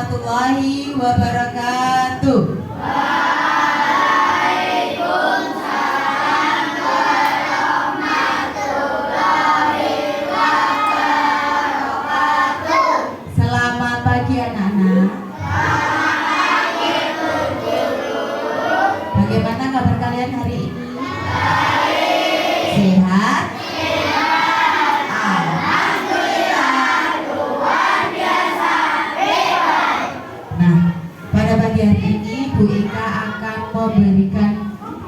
warahmatullahi wabarakatuh. Waalaikumsalam warahmatullahi wabarakatuh. Selamat pagi anak-anak. Selamat pagi Bu Guru. Bagaimana kabar kalian hari ini? Baik. Sehat? Sehat. Alhamdulillah, luar biasa hebat. Nah, pada pagi hari ini Bu Ika akan memberikan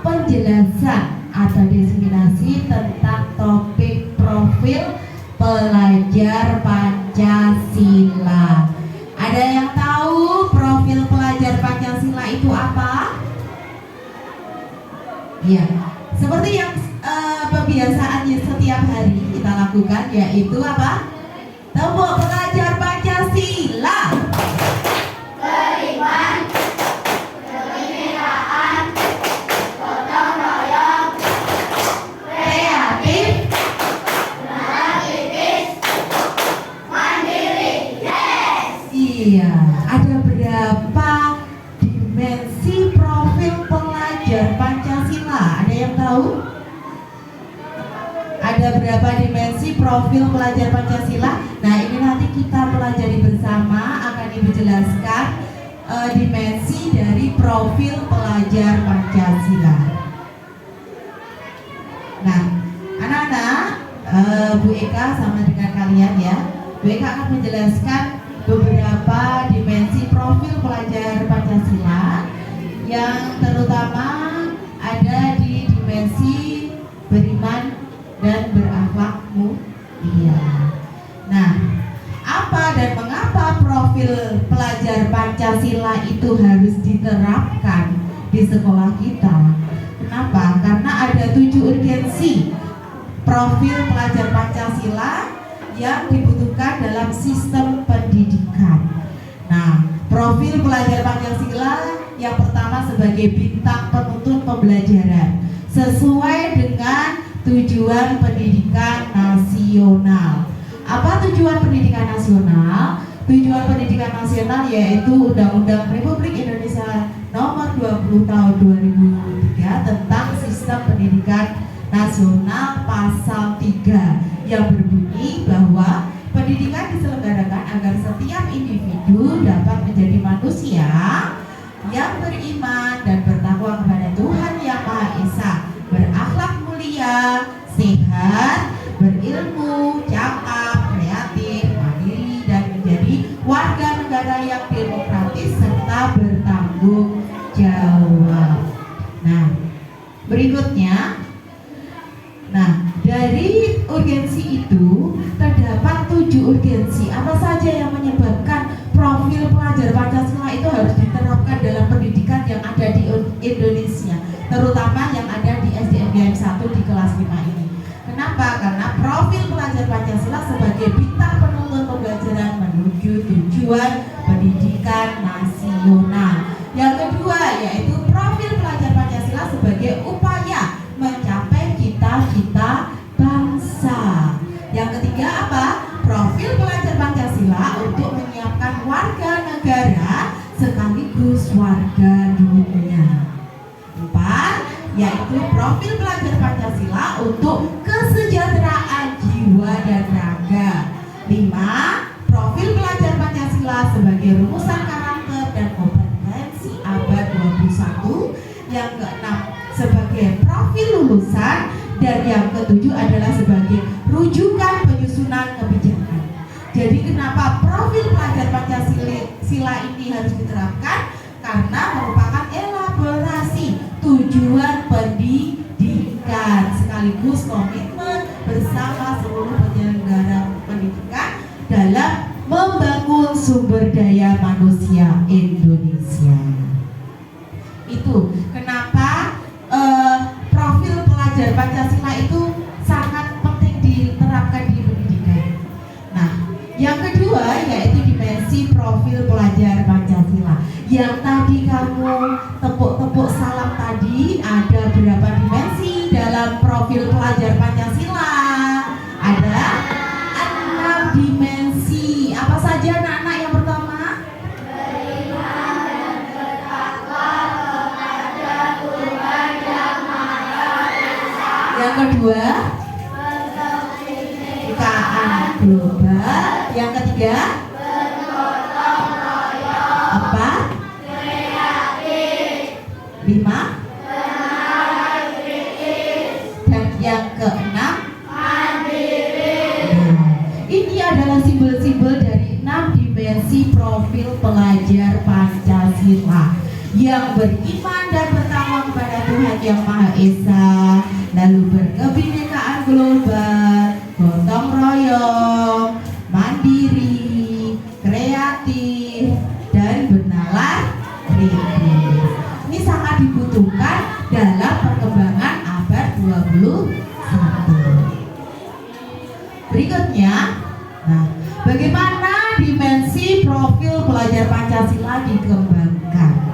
penjelasan atau diseminasi tentang topik profil pelajar Pancasila. Ada yang tahu profil pelajar Pancasila itu apa? Ya, seperti yang kebiasaannya setiap hari kita lakukan, yaitu apa? Tepuk pelajar Pancasila. Beriman, kebenekaan, gotong royong, Kreatif. analitis, mandiri. Yes. Iya, ada berapa dimensi profil pelajar Pancasila? Ada yang tahu? Ada berapa dimensi profil pelajar Pancasila? Nah, ini nanti kita pelajari bersama. Akan Ibu jelaskan dimensi dari profil pelajar Pancasila. Nah, anak-anak, Bu Eka sama dengan kalian ya. Bu Eka akan menjelaskan beberapa dimensi profil pelajar Pancasila yang terutama ada di dimensi beriman dan berakhlak mulia. Nah, apa dan mengapa profil pelajar Pancasila itu harus diterapkan di sekolah kita? Kenapa? Karena ada 7 urgensi profil pelajar Pancasila yang dibutuhkan dalam sistem pendidikan. Nah, profil pelajar Pancasila yang pertama sebagai bintang penuntun pembelajaran sesuai dengan tujuan pendidikan nasional. Apa tujuan pendidikan nasional? Tujuan pendidikan nasional yaitu Undang-Undang Republik Indonesia Nomor 20 Tahun 2003 tentang Sistem Pendidikan Nasional Pasal 3 yang berbunyi bahwa pendidikan diselenggarakan agar setiap individu dapat menjadi manusia yang beriman dan bertakwa kepada Tuhan Yang Maha Esa, berakhlak mulia, sehat, berilmu, cakap, kreatif, mandiri, dan menjadi warga negara yang demokratis serta bertanggung jawab. Nah, berikutnya, dari urgensi itu terdapat 7 urgensi. Apa saja yang menyebabkan profil pelajar Pancasila itu harus diterapkan dalam pendidikan yang ada di Indonesia, terutama yang ada di SDNGM 1 di kelas 5 ini. Kenapa? Karena profil pelajar Pancasila sebagai bintang penuntun pembelajaran menuju tujuan pendidikan nasional. Yang kedua yaitu profil pelajar Pancasila sebagai upaya mencapai cita-cita bangsa. Yang ketiga apa? Profil pelajar Pancasila untuk menyiapkan warga negara sekaligus warga dunia. 4 yaitu profil pelajar Pancasila untuk kesejahteraan jiwa dan raga. 5 profil pelajar Pancasila sebagai rumusan karakter dan kompetensi abad 21. Yang keenam sebagai profil lulusan, dan yang ketujuh adalah sebagai rujukan penyusunan kebijakan. Jadi kenapa profil pelajar Pancasila ini harus diterapkan? Karena merupakan elaborasi tujuan pendidikan sekaligus komitmen bersama seluruh penyelenggara pendidikan dalam membangun sumber daya manusia Indonesia. Itu kenapa profil pelajar Pancasila itu sangat penting diterapkan di pendidikan. Nah, yang kedua yaitu dimensi profil pelajar Pancasila. Yang tadi kamu tepuk-tepuk salam tadi, ada berapa dimensi dalam profil pelajar Pancasila? Ada 6 dimensi. Apa saja anak-anak? Yang pertama, kedua, kebinekaan global. Yang ketiga, apa? Lima. Dan yang keenam, ini adalah simbol-simbol dari 6 dimensi profil pelajar Pancasila yang beriman dan bertakwa kepada Tuhan Yang Maha Esa, lalu berkebinekaan global, gotong royong, mandiri, kreatif, dan bernalar kritis. Ini sangat dibutuhkan dalam perkembangan abad 21. Berikutnya, nah, bagaimana dimensi profil pelajar Pancasila dikembangkan?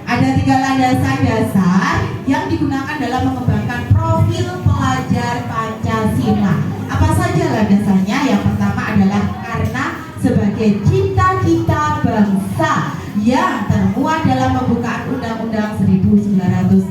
Ada 3 landasan dasar yang digunakan dalam mengembangkan profil pelajar Pancasila. Apa saja landasannya? Yang pertama adalah karena sebagai cita-cita bangsa yang termuat dalam pembukaan Undang-Undang 1945.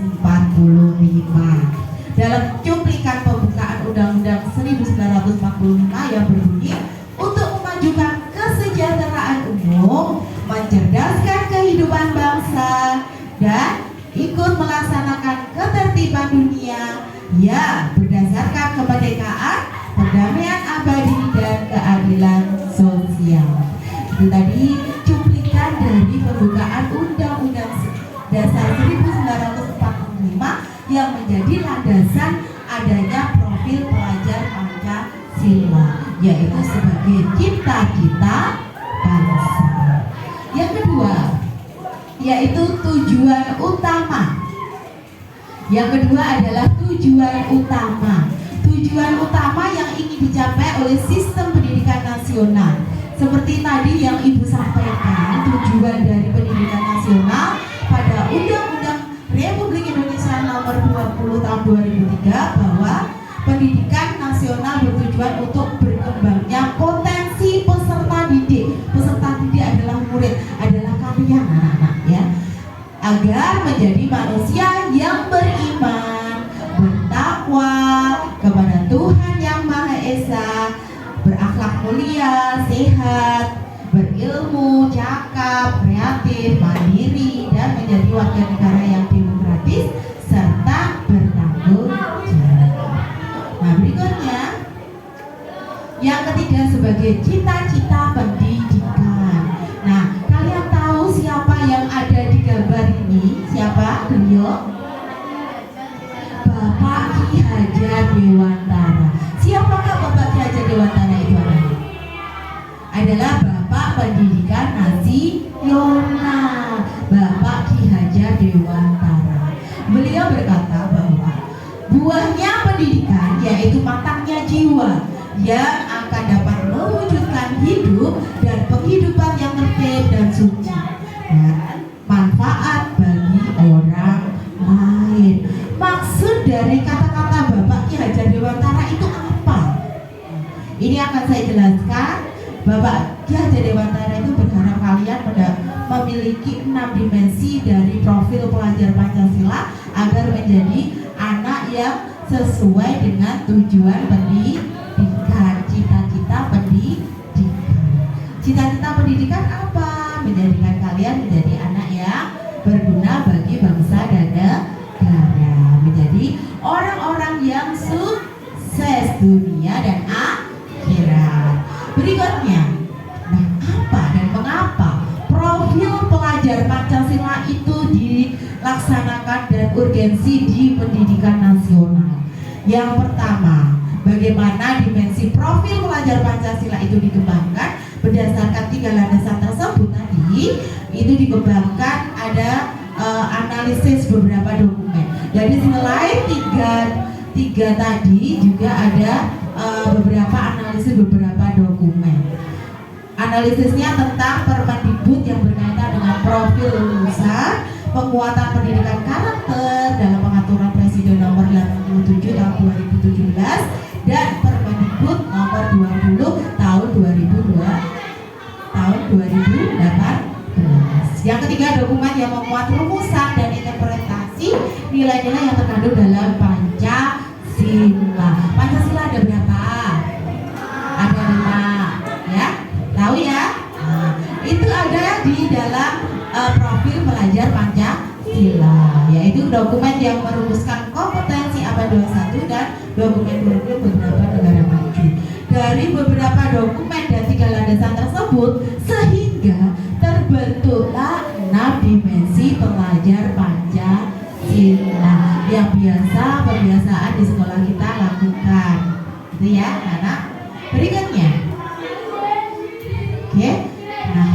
Dalam cuplikan pembukaan Undang-Undang 1945 yang berbunyi, untuk memajukan kesejahteraan umum, mencerdaskan kehidupan bangsa, dan ikut melaksanakan ketertiban dunia yang berdasarkan kemerdekaan, perdamaian abadi, dan keadilan sosial. Itu tadi cuplikan dari pembukaan Undang-Undang Dasar 1945 yang menjadi landasan adanya profil pelajar Pancasila, yaitu sebagai cita-cita bangsa. Yang kedua, yaitu tujuan utama. Yang kedua adalah tujuan utama. Tujuan utama yang ingin dicapai oleh sistem pendidikan nasional. Seperti tadi yang Ibu sampaikan, tujuan dari pendidikan nasional pada Undang-Undang Republik Indonesia Nomor 20 Tahun 2003 bahwa pendidikan nasional bertujuan untuk berkembangnya potensi peserta didik. Peserta didik adalah murid, adalah kalian anak-anak ya, agar menjadi manusia yang beriman, bertakwa kepada Tuhan Yang Maha Esa, berakhlak mulia, sehat, berilmu, cakap, kreatif, mandiri, dan menjadi warga negara yang demokratis serta bertanggung jawab. Nah, berikutnya yang ketiga sebagai cita-cita pendidikan. Nah, kalian tahu siapa yang ada di gambar ini? Siapa? Beliau Bapak Ki Hajar Dewantara. Siapakah Bapak Ki Hajar Dewantara itu adalah? Adalah Bapak Pendidikan Nasional, Bapak Ki Hajar Dewantara. Beliau berkata bahwa buahnya pendidikan yaitu matangnya jiwa yang akan dapat mewujudkan hidup dan penghidupan yang tertib dan suci dan manfaat bagi orang lain. Maksud dari kata-kata Bapak Ki Hajar Dewantara itu apa? Ini akan saya jelaskan. Bapak Ki Hajar Dewantara itu berharap kalian memiliki 6 dimensi dari profil pelajar Pancasila agar menjadi anak yang sesuai dengan tujuan pendidikan, cita-cita pendidikan. Cita-cita pendidikan apa? Menjadikan kalian menjadi anak yang berguna bagi bangsa dan negara, menjadi orang-orang yang sukses dunia dan akhirat. Berikutnya, nah apa dan mengapa profil pelajar Pancasila itu dilaksanakan dan urgensi di pendidikan nasional? Yang pertama, bagaimana dimensi profil pelajar Pancasila itu dikembangkan berdasarkan 3 landasan tersebut tadi. Itu dikembangkan ada analisis beberapa dokumen. Dari selain tiga tadi juga ada beberapa analisis beberapa dokumen. Analisisnya tentang Permendikbud yang berkaitan dengan profil lulusan, penguatan pendidikan karakter dalam pengaturan Presiden nomor 87 tahun 2017 dan Permendikbud nomor 20 tahun 2018. Yang ketiga, dokumen yang memuat rumusan dan interpretasi nilai-nilai yang terkandung dalam Pancasila. di dalam profil pelajar Pancasila, yaitu dokumen yang merumuskan kompetensi abad 21 dan dokumen kurikulum beberapa negara maju. Dari beberapa dokumen dan 3 landasan tersebut, sehingga terbentuklah 6 dimensi pelajar Pancasila yang pembiasaan di sekolah kita lakukan, gitu ya, anak. Berikutnya, oke. Nah,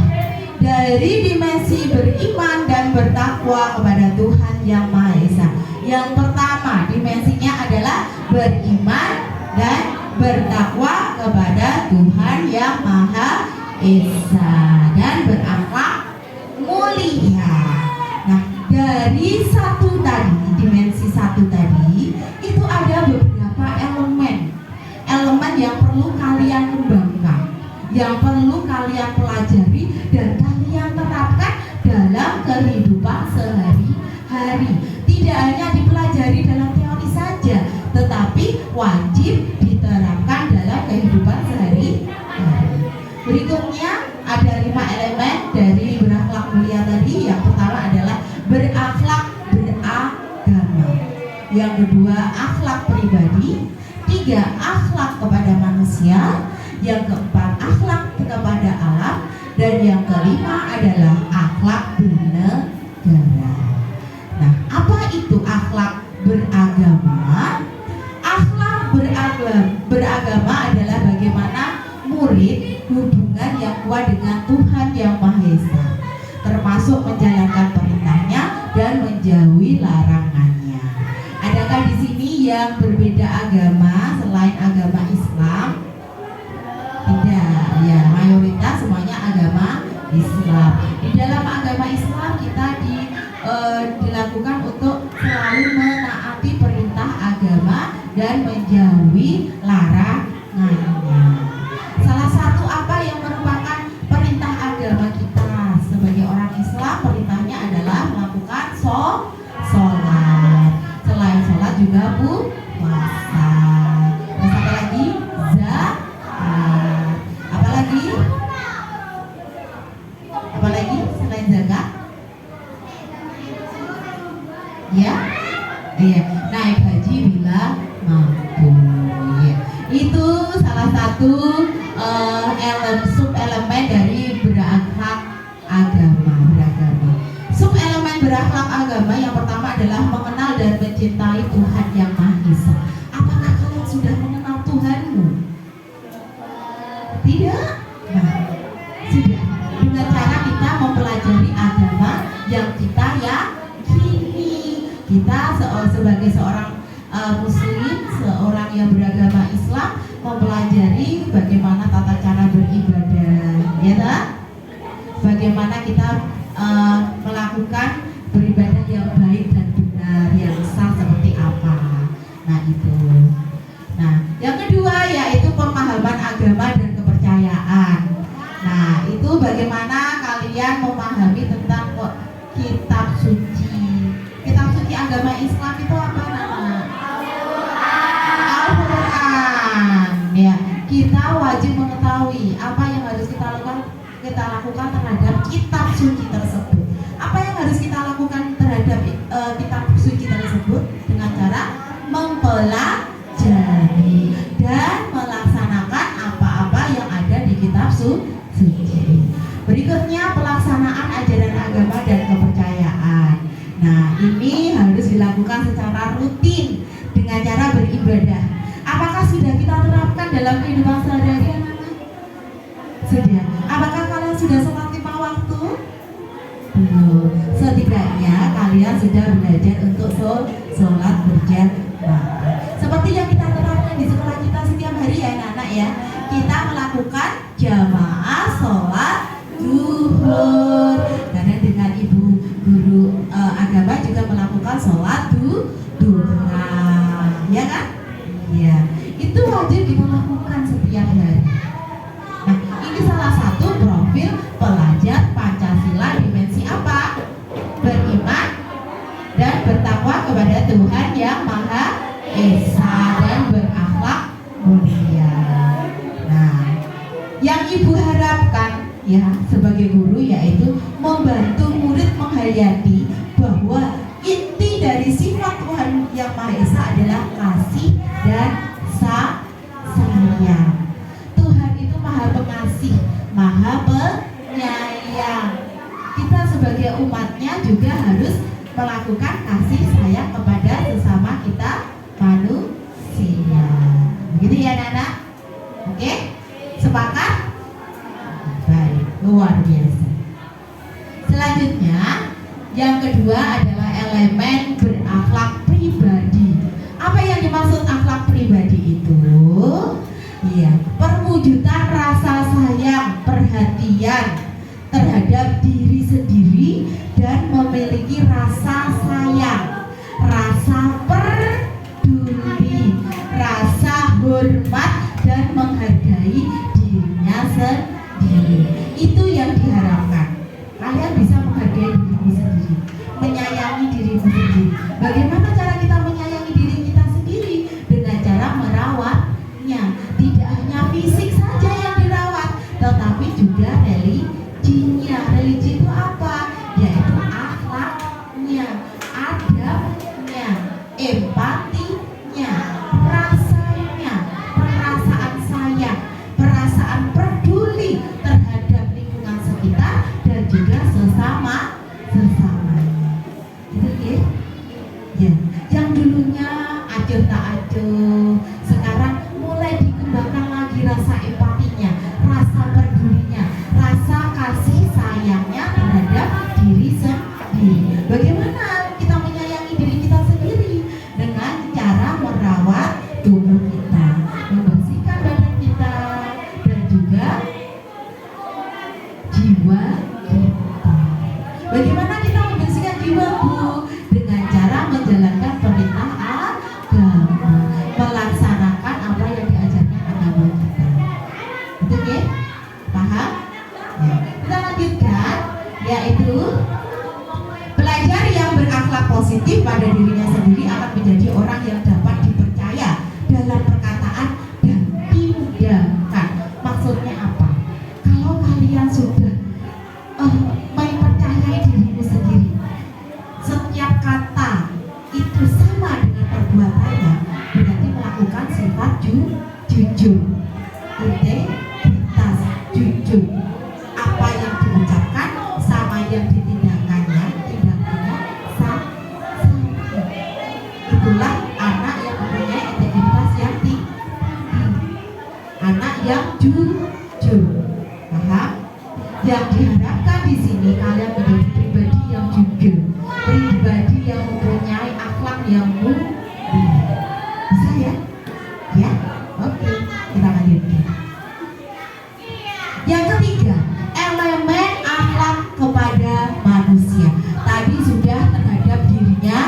dari dimensi beriman dan bertakwa kepada Tuhan Yang Maha Esa. Yang pertama, dimensinya adalah beriman dan bertakwa kepada Tuhan Yang Maha Esa dan berakhlak mulia. Nah, dari dimensi satu tadi, itu ada beberapa elemen yang perlu kalian kembangkan, yang perlu kalian pelajari dan kalian terapkan dalam kehidupan sehari-hari. Tidak hanya dipelajari dalam teori saja, tetapi wajib diterapkan dalam kehidupan sehari-hari. Berikutnya ada 5 elemen dari berakhlak mulia tadi. Yang pertama adalah berakhlak beragama. Yang kedua, akhlak pribadi. 3, akhlak kepada manusia. Yang keempat, akhlak kepada alam. Dan yang kelima adalah akhlak bernegara. Nah, apa itu akhlak beragama? Akhlak beragama adalah bagaimana murid hubungan yang kuat dengan Tuhan Yang Maha Esa, termasuk menjalankan perintahnya dan menjauhi larangannya. Adakah di sini yang berbeda agama selain agama Islam? Tidak, ya, mayoritas semuanya agama Islam. Di dalam agama Islam kita dilakukan untuk selalu menaati perintah agama dan menjauhi larangannya. Salah satu apa yang merupakan perintah agama kita sebagai orang Islam, perintahnya adalah melakukan sholat. Selain sholat juga puasa. Terus apa lagi? Zakat. Apalagi selain zakat? Ya, iya, naik haji bila mampu. Ya. Itu salah satu sub-elemen dari berakhlak beragama. Sub-elemen berakhlak agama yang pertama adalah mengenal dan mencintai Tuhan Yang Maha Esa. Apakah kalian sudah mengenal Tuhanmu? Tidak? Nah, sudah. Dengan cara kita mempelajari agama yang kita yakini. Kita sebagai seorang muslim, seorang yang beragama Islam, mempelajari bagaimana tata cara beribadah, ya tak? Bagaimana kita melakukan beribadah yang baik dan benar, yang sah seperti apa. Nah, itu. Nah, yang kedua yaitu pemahaman agama dan kepercayaan. Nah, itu bagaimana kalian memahami tentang kitab suci. Kitab suci agama Islam itu apa nama? Al-Quran. Ya, kita wajib mengetahui apa yang harus kita lakukan terhadap kitab suci tersebut. Apa yang harus kita lakukan terhadap kitab suci tersebut? Dengan cara mempelajari dan melaksanakan apa-apa yang ada di kitab suci. Berikutnya pelaksanaan ajaran agama dan kepercayaan. Nah, ini harus dilakukan secara rutin dengan cara beribadah. Apakah sudah kita terapkan dalam kehidupan sehari-hari, anak-anak? Sudah. Apakah kalian sudah sholat 5 waktu? Belum. Setidaknya kalian sudah belajar untuk sholat berjamaah. Seperti yang kita terapkan di sekolah kita setiap hari ya, anak-anak ya. Kita melakukan jamaah sholat zuhur. Karena dengan ibu guru agama juga melakukan sholat duha, ya kan? Ya, itu wajib kita lakukan setiap hari. Nah, ini salah satu profil pelajar Pancasila dimensi apa? Beriman dan bertakwa kepada Tuhan Yang Maha Esa dan berakhlak mulia. Nah, yang ibu harapkan ya sebagai guru, yaitu membantu murid menghayati bahwa inti dari sifat Tuhan Yang Maha Esa adalah kasih dan sayang. Tuhan itu maha pengasih, maha penyayang. Kita sebagai umatnya juga harus melakukan kasih sayang kepada sesama kita manusia. Begitu ya anak-anak? Oke? Sepakat? Baik, luar biasa. Selanjutnya, yang kedua adalah elemen berakhlak pribadi. Apa yang dimaksud akhlak pribadi itu? Iya, perwujudan rasa sayang, perhatian terhadap diri sendiri dan memiliki rasa sayang, rasa peduli, rasa hormat dan menghargai dirinya sendiri. Itu yang diharapkan. Kalian bisa menghargai dirimu sendiri, menyayangi dirimu sendiri. Bagaimana cara kita menyayangi diri kita sendiri? Dengan cara merawatnya. Tidak hanya fisik saja yang dirawat, tetapi juga religinya. Religi itu apa? Yaitu akhlaknya, adabnya, empatinya, rasanya, perasaan sayang, perasaan peduli terhadap lingkungan sekitar dan juga sesamanya. Itu ya? Ya. Yang dulunya acuh tak acuh, sekarang mulai dikembangkan lagi rasa empatinya, rasa pedulinya, rasa kasih sayangnya terhadap diri sendiri. Bagaimana kita menyayangi diri kita sendiri? Dengan cara merawat tubuh kita, membersihkan badan kita, dan juga jiwa kita. Bagaimana kita membersihkan jiwa, Bu? Dengan cara menjalankan perintah agama, melaksanakan apa yang diajarkan agama kita. Betul ya? Paham? Ya. Kita lanjutkan, yaitu pelajar yang berakhlak positif pada dirinya sendiri akan menjadi orang yang dapat dipercaya dalam perkataan dan tindakan. Maksudnya apa? Kalau kalian sudah mempercayai dirimu sendiri, setiap kata itu sama dengan perbuatannya, berarti melakukan sifat jujur, integritas, jujur. Apa yang diucapkan sama yang ditindakannya, tindakannya sama. Itulah anak yang mempunyai integritas yang tinggi, anak yang jujur. Paham? Yang diharapkan di sini kalian menjadi pribadi yang jujur, pribadi yang mempunyai akhlak yang mulia. Bisa ya? Ya? Oke, kita lanjutkan. Yang ketiga, elemen akhlak kepada manusia. Tadi sudah terhadap dirinya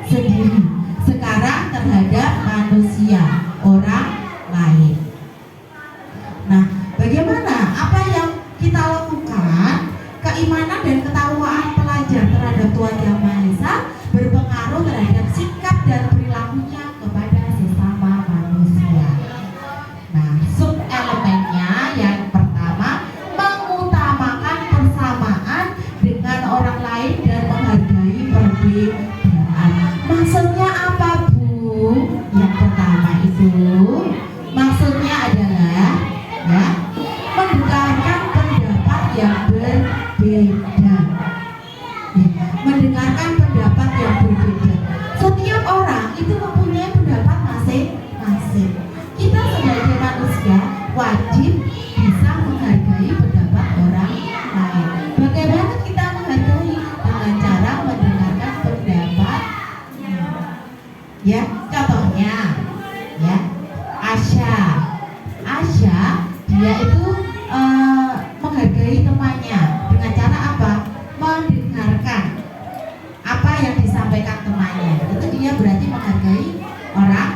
sendiri, sekarang terhadap manusia, orang lain. Nah, bagaimana? Apa yang kita lakukan? Keimanan dan ketakwaan pelajar terhadap Tuhan Yang Maha Esa berpengaruh terhadap sikap dan perilakunya kepada sesama manusia. Nah, sub elemennya yang pertama, mengutamakan persamaan dengan orang lain dan menghargai perbedaan. Maksudnya apa, Bu? Yang pertama itu maksudnya adalah ya, mendengarkan pendapat yang berbeda. Ya, mendengarkan pendapat yang berbeda. Setiap orang itu mempunyai pendapat masing-masing. Kita sebagai manusia wajib bisa menghargai pendapat orang lain. Bagaimana kita menghargai? Dengan cara mendengarkan pendapat. Ya, contohnya, ya, Asya, dia itu menghargai temannya dengan cara apa? Mendengarkan apa yang disampaikan temannya. Itu dia berarti menghargai orang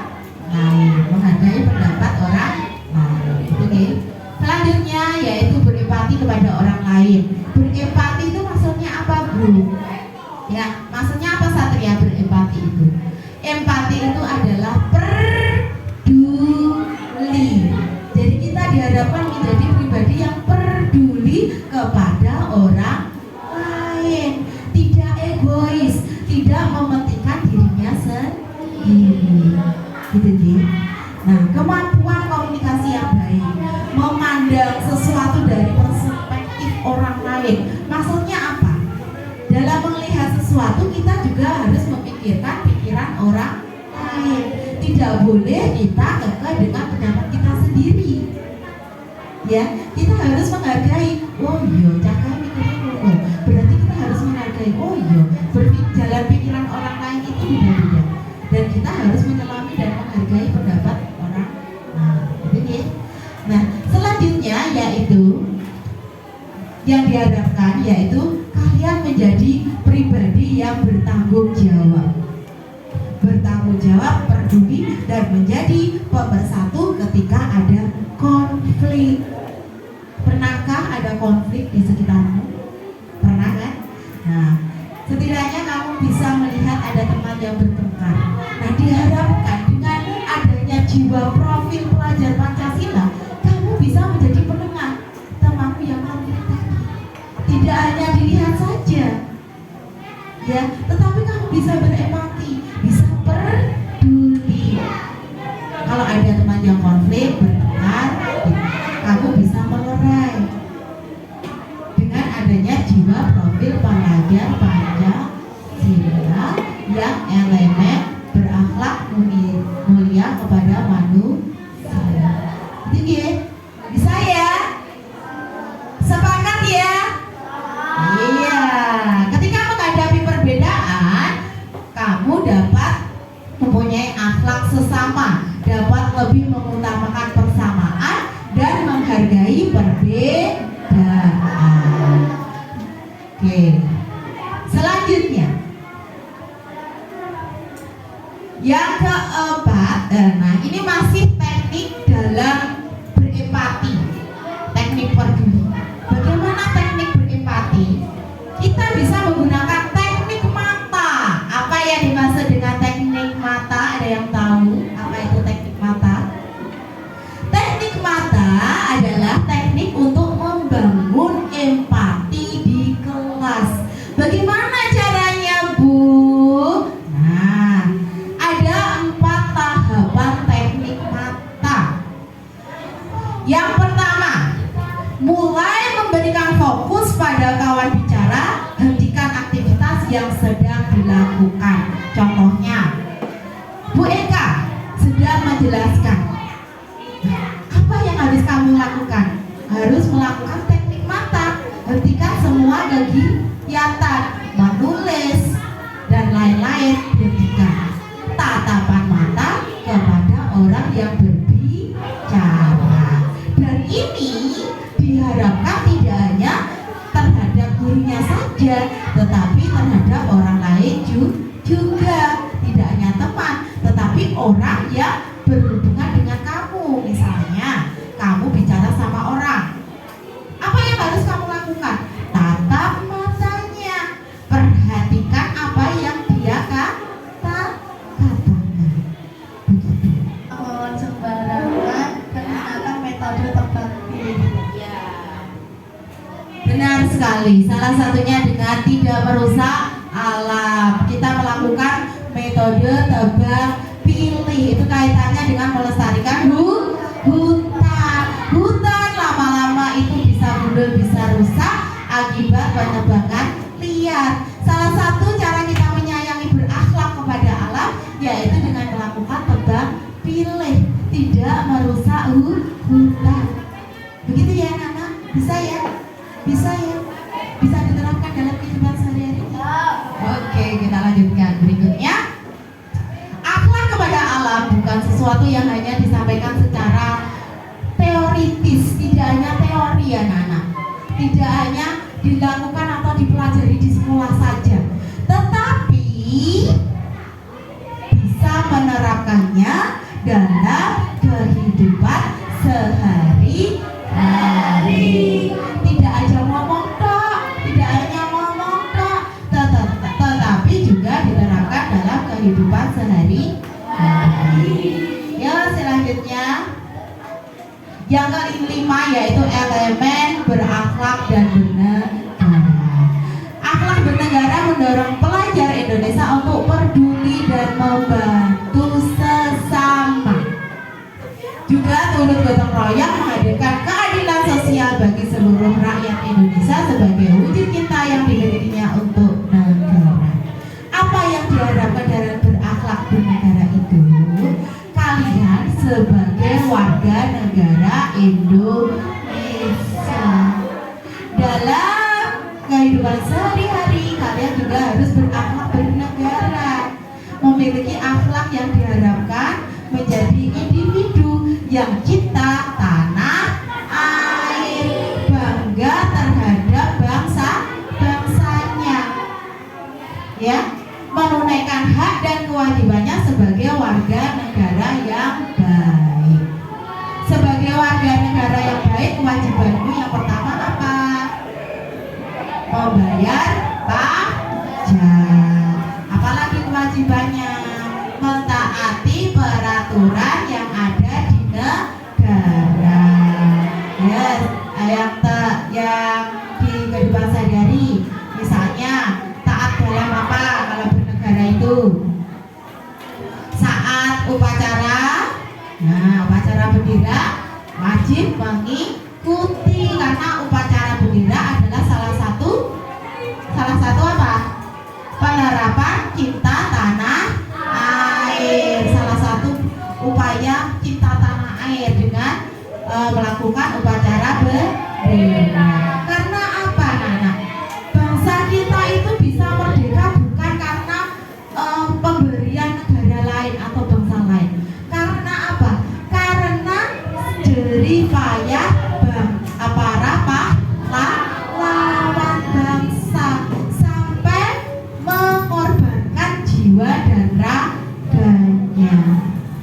lain, menghargai pendapat orang lain. Oke. Selanjutnya yaitu berempati kepada orang lain. Berempati itu maksudnya apa, Bu? Ya, maksudnya apa, Satria? Berempati itu, empati itu adalah peduli. Jadi kita diharapkan menjadi pribadi yang peduli kepada lain. Maksudnya apa? Dalam melihat sesuatu kita juga harus memikirkan pikiran orang lain. Tidak boleh kita kekeh dengan pendapat kita sendiri. Ya, kita harus menghargai. Oh iya, cakap mikirnya oh, berarti kita harus menghargai. Oh iya, jalan pikiran orang lain itu beda-beda. Dan kita harus menyelami dan menghargai pendapat orang lain. Nah, selanjutnya yaitu yang diharapkan yaitu kalian menjadi pribadi yang bertanggung jawab. Bertanggung jawab, peduli, dan menjadi pemersatu ketika ada konflik. Pernahkah ada konflik di sekitarmu? Pernah kan? Nah, setidaknya kamu bisa melihat ada teman yang bertengkar. Nah, diharapkan dengan adanya jiwa profil pelajar Pancasila, kamu bisa menjadi penengah temanmu yang konflik tadi. Tidak hanya dilihat saja, ya, tetapi kamu bisa berempati, bisa peduli. Kalau ada teman yang konflik, bertengkar, kamu bisa melerai dengan adanya jiwa profil pelajar Pancasila yang elemen berakhlak mulia kepada manusia. Tinggi, bisa ya? Sepakat ya? Iya. Ketika menghadapi perbedaan, kamu dapat mempunyai akhlak sesama, dapat lebih mengutamakan persamaan dan menghargai perbedaan. Oke. Selanjutnya, yang keempat, nah ini masih teknik dalam berempati, teknik peduli. Bagaimana teknik berempati? Kita bisa menggunakan teknik mata. Apa yang dimaksud dengan teknik mata? Ada yang tahu apa itu teknik mata? Teknik mata adalah teknik untuk membangun empati di kelas. Bagaimana caranya, Bu? Nah, ada 4 tahapan teknik mata. Yang pertama, mulai memberikan fokus pada kawan bicara, hentikan aktivitas yang sedang dilakukan. Contohnya, Bu Eka sedang menjelaskan. Apa yang harus kamu lakukan? Harus melakukan teknik mata. Hentikan semua kegiatan, menulis dan lain-lain. Hentikan. Tatapan mata kepada orang yang berbicara. Dan ini diharapkan tidak hanya terhadap gurunya saja, tetapi terhadap orang lain juga. Tidak hanya teman, tetapi orang yang berhubungan dengan kamu. Misalnya, kamu bicara sama orang. Apa yang harus kamu lakukan? Tatap matanya. Perhatikan apa yang dia katakan. Begitu. Mohon sembarangan menggunakan metode tebak pilih. Benar sekali. Salah satunya dengan tidak merusak alam. Kita melakukan metode tebak pilih. Itu kaitannya dengan melestarikan hutan. Hutan lama-lama itu bisa gundul, bisa rusak akibat penebangan liar. Salah satu cara kita menyayangi berakhlak kepada alam yaitu dengan melakukan tebak pilih, tidak merusak hutan. Begitu ya, Nana? Bisa ya? Bisa ya? Bisa diterapkan dalam kehidupan sehari-hari? Oke, kita lanjutkan berikutnya. Akhlak kepada alam bukan sesuatu yang hanya disampaikan secara teoritis, tidak hanya teori ya Nana, tidak hanya dilakukan atau dipelajari di sekolah saja, tetapi bisa menerapkannya dalam kehidupan sehari-hari. Tidak aja ngomong tok, tidak hanya ngomong tok, tetapi juga diterapkan dalam kehidupan sehari-hari. Ya, selanjutnya yang kelima yaitu elemen berakhlak dan bernegara. Akhlak bernegara mendorong pelajar Indonesia untuk peduli dan membantu sesama. Juga turut gotong royong menghadirkan keadilan sosial bagi seluruh rakyat Indonesia sebagai warga negara Indonesia. Dalam kehidupan sehari-hari kalian juga harus berakhlak bernegara, memiliki akhlak yang diharapkan menjadi individu yang cinta tanah air, bangga terhadap bangsanya, ya, menunaikan hak dan kewajibannya sebagai warga negara yang baik. Sebagai warga negara yang baik, kewajibanmu yang pertama apa? Membayar pajak. Apalagi kewajibannya? Mentaati peraturan yang ada di negara. Yes, yang di kehidupan sehari-hari. Misalnya taat dalam apa kalau bernegara itu? Saat upacara, nah upacara bendera wajib mengikuti, karena upacara bendera adalah salah satu apa? Penerapan cinta tanah air. Salah satu upaya cinta tanah air dengan melakukan upacara bendera. Karena apa, Nana? Bangsa kita itu bisa merdeka bukan karena pemberian negara lain atau bangsa lain. Karena apa? Karena jerih payah para pahlawan bangsa sampai mengorbankan jiwa dan raganya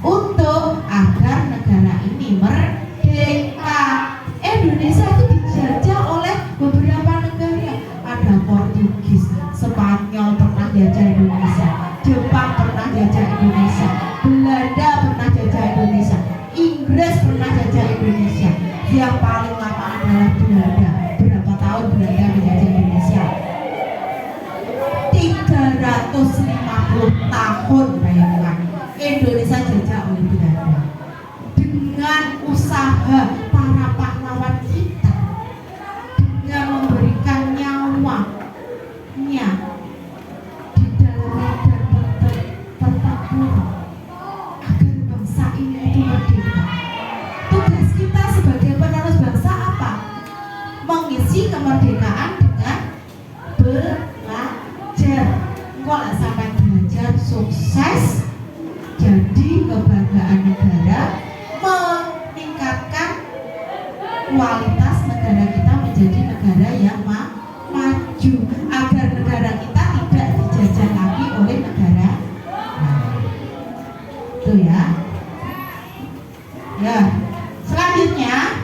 untuk agar negara ini merdeka. Indonesia itu dijajah oleh beberapa negara. Ada Portugis, Spanyol pernah jajah Indonesia, Jepang pernah jajah Indonesia, Belanda pernah jajah Indonesia, Inggris pernah jajah Indonesia. Yang paling lama adalah Belanda. Berapa tahun Belanda menjajah Indonesia? 350 tahun, bayangkan. Indonesia jajah oleh Belanda. Dengan usaha para pahlawan kita, dengan memberikan nyawanya di dalam medan pertempuran agar bangsa ini itu merdeka. Tugas kita sebagai penerus bangsa apa? Mengisi kemerdekaan dengan belajar. Kalau sampai belajar sukses, jadi kebanggaan negara, meningkatkan kualitas negara kita menjadi negara yang maju, agar negara kita tidak dijajah lagi oleh negara lain. Itu ya. Ya, selanjutnya,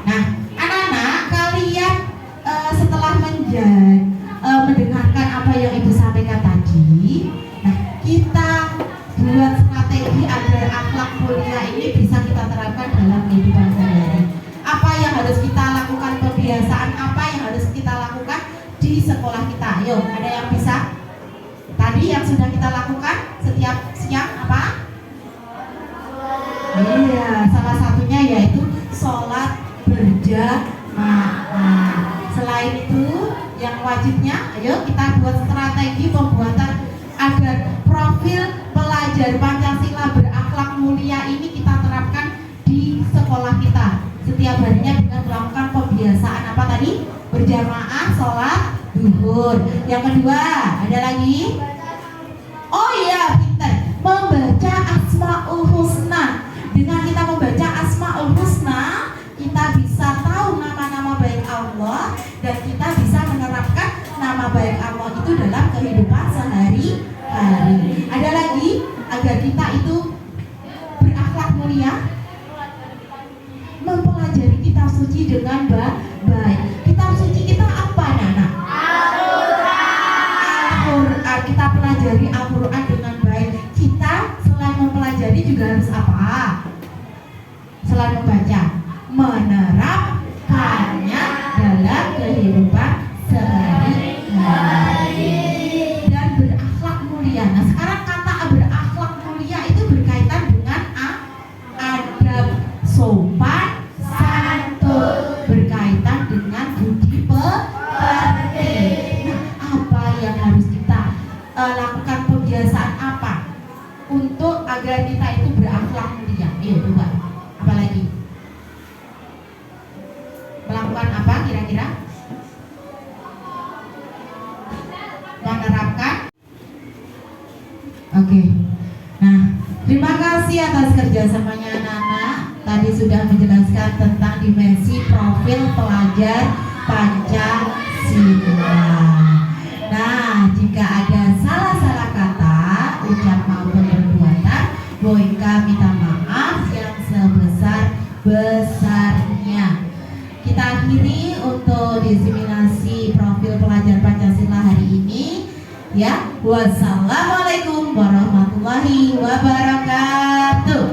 nah anak-anak kalian setelah mendengarkan apa yang ibu sampaikan tadi, nah kita buat strategi agar akhlak mulia ini bisa kita terapkan dalam kehidupan sehari-hari. Apa yang harus kita lakukan, kebiasaan apa yang harus kita lakukan di sekolah kita? Ayo, ada yang bisa? Tadi yang sudah kita lakukan setiap siang apa? Iya, salah satunya yaitu sholat berjamaah. Selain itu, yang wajibnya, ayo kita buat strategi pembuatan agar profil pelajar Pancasila berakhlak mulia ini kita terapkan di sekolah kita setiap harinya dengan melakukan pembiasaan apa tadi? Berjamaah sholat zuhur. Yang kedua, ada lagi? Oh iya, pintar, membaca Asmaul Husna. Dengan kita membaca Asmaul Husna, kita bisa tahu nama-nama baik Allah dan kita bisa menerapkan nama baik Allah itu dalam kehidupan sehari-hari. Ada lagi agar kita itu berakhlak mulia, mempelajari kitab suci dengan baik. Kitab suci kita apa, Nana? Al-Quran. Kita pelajari Al-Quran dengan baik. Kita selain mempelajari juga harus apa? Selain membaca, menerapkannya dalam kehidupan sehari-hari dan berakhlak mulia. Nah, sekarang kata berakhlak mulia itu berkaitan dengan adab sopan santun, berkaitan dengan budi pekerti. Nah, apa yang harus kita lakukan, pembiasaan apa untuk agar kita itu berakhlak Oke. Nah, terima kasih atas kerjasamanya anak-anak. Tadi sudah menjelaskan tentang dimensi profil pelajar Pancasila. Nah, jika ada salah-salah kata, ucap maupun perbuatan, Boyka minta maaf yang sebesar-besarnya. Kita akhiri untuk diseminasi profil pelajar Pancasila hari ini. Ya, wassalamualaikum warahmatullahi wabarakatuh.